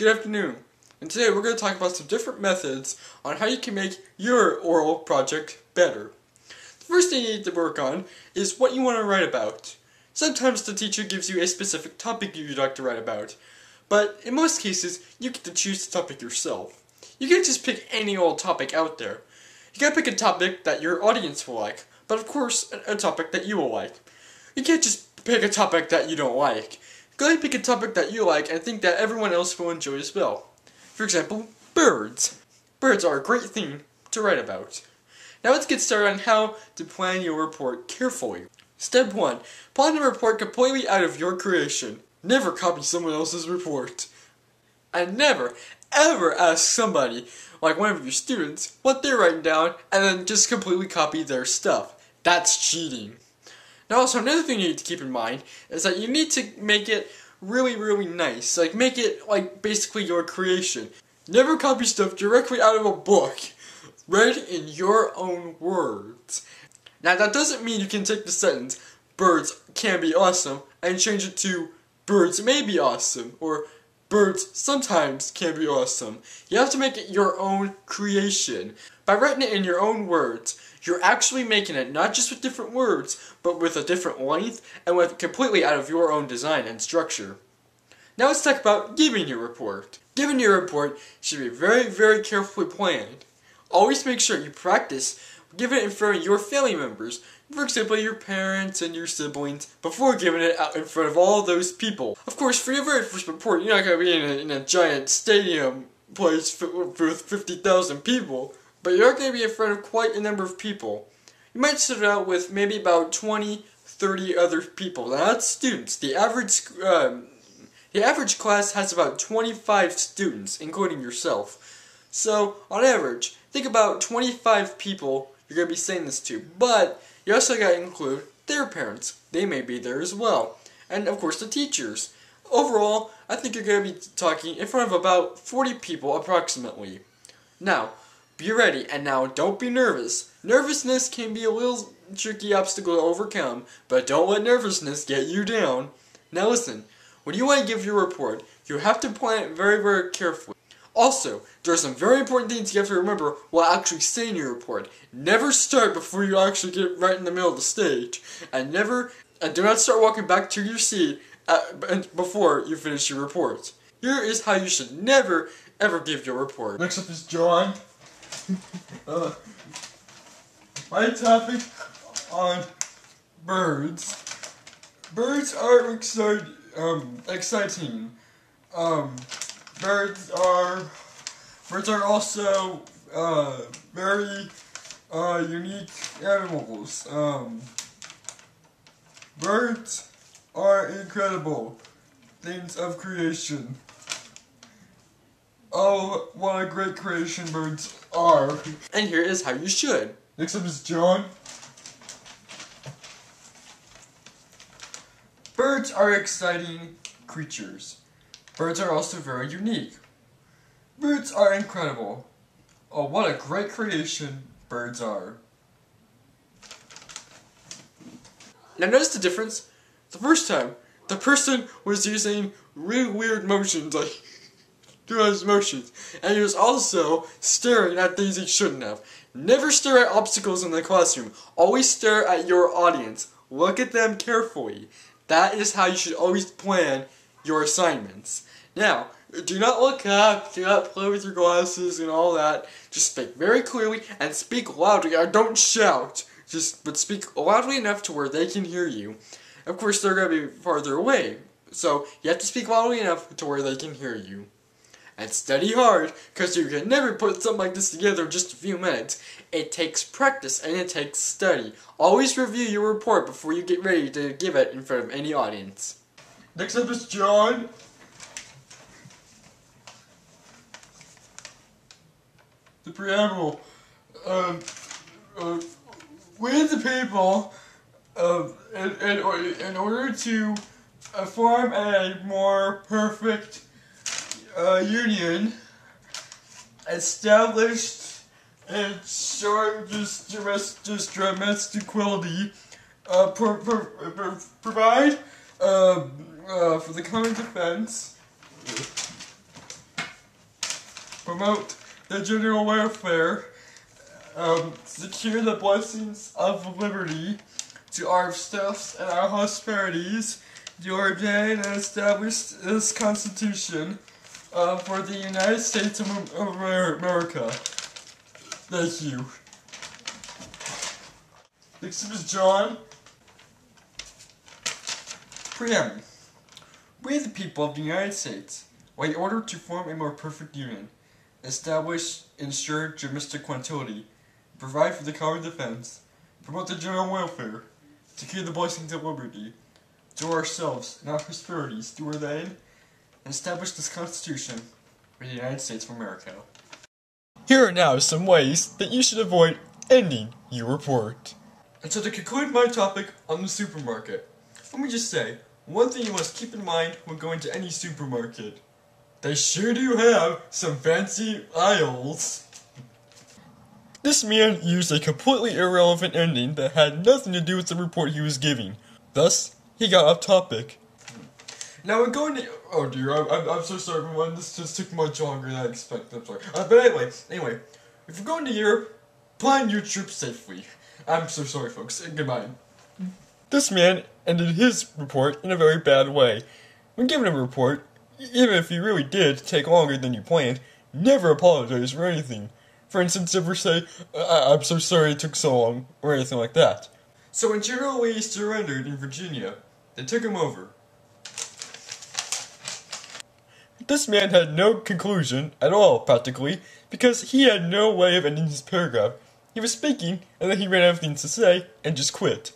Good afternoon, and today we're going to talk about some different methods on how you can make your oral project better. The first thing you need to work on is what you want to write about. Sometimes the teacher gives you a specific topic you'd like to write about, but in most cases you get to choose the topic yourself. You can't just pick any old topic out there. You gotta pick a topic that your audience will like, but of course a topic that you will like. You can't just pick a topic that you don't like. Go ahead and pick a topic that you like and think that everyone else will enjoy as well. For example, birds. Birds are a great thing to write about. Now let's get started on how to plan your report carefully. Step 1. Plan the report completely out of your creation. Never copy someone else's report. And never, ever ask somebody, like one of your students, what they're writing down and then just completely copy their stuff. That's cheating. Now also another thing you need to keep in mind is that you need to make it really nice. Like make it like basically your creation. Never copy stuff directly out of a book. Read in your own words. Now that doesn't mean you can take the sentence, birds can be awesome, and change it to birds may be awesome, or birds sometimes can be awesome. You have to make it your own creation. By writing it in your own words, you're actually making it not just with different words, but with a different length and with completely out of your own design and structure. Now let's talk about giving your report. Giving your report should be very carefully planned. Always make sure you practice giving it in front of your family members, for example your parents and your siblings, before giving it out in front of all those people. Of course, for your very first report, you're not going to be in a giant stadium place with 50,000 people, but you're going to be in front of quite a number of people. You might start out with maybe about 20-30 other people. Now that's students. The average class has about 25 students, including yourself. So, on average, think about 25 people you're going to be saying this to, but you also got to include their parents. They may be there as well. And of course the teachers. Overall, I think you're going to be talking in front of about 40 people approximately. Now, be ready, and now don't be nervous. Nervousness can be a little tricky obstacle to overcome, but don't let nervousness get you down. Now listen, when you want to give your report, you have to plan it very carefully. Also, there are some very important things you have to remember while actually saying your report. Never start before you actually get right in the middle of the stage. And do not start walking back to your seat before you finish your report. Here is how you should never, ever give your report. Next up is John. My topic on birds. Birds are exciting. Birds are also very unique animals. Birds are incredible things of creation. Oh, what a great creation birds are. And here is how you should. Next up is John. Birds are exciting creatures. Birds are also very unique. Birds are incredible. Oh, what a great creation birds are. Now notice the difference. The first time, the person was using really weird motions, like doing his motions, and he was also staring at things he shouldn't have. Never stare at obstacles in the classroom. Always stare at your audience. Look at them carefully. That is how you should always plan your assignments. Now, do not look up, do not play with your glasses and all that. Just speak very clearly and speak loudly. Don't shout. But speak loudly enough to where they can hear you. Of course, they're going to be farther away. So, you have to speak loudly enough to where they can hear you. And study hard, because you can never put something like this together in just a few minutes. It takes practice and it takes study. Always review your report before you get ready to give it in front of any audience. Next up is John. The preamble. We the people, in order to form a more perfect union, established and showing just domestic equality, provide for the common defense promote the general welfare, secure the blessings of liberty to ourselves and our prosperities, to ordain and establish this Constitution for the United States of America. Thank you. Next is John. Preamble. We, the people of the United States, in order to form a more perfect union, establish, ensure domestic tranquility, provide for the common defense, promote the general welfare, secure the blessings of liberty, to ourselves and our prosperities, to ordain and establish this Constitution for the United States of America. Here are now some ways that you should avoid ending your report. And so to conclude my topic on the supermarket, let me just say, one thing you must keep in mind when going to any supermarket. They sure do have some fancy aisles. This man used a completely irrelevant ending that had nothing to do with the report he was giving. Thus, he got off topic. Now we're going to... Oh dear, I'm so sorry everyone, this just took much longer than I expected, I'm sorry. But anyway, if you're going to Europe, plan your trip safely. I'm so sorry folks, and goodbye. This man ended his report in a very bad way. When given a report, even if you really did take longer than you planned, never apologize for anything. For instance, never say, I'm so sorry it took so long, or anything like that. So when General Lee surrendered in Virginia, they took him over. This man had no conclusion at all, practically, because he had no way of ending his paragraph. He was speaking, and then he ran out of things to say, and just quit.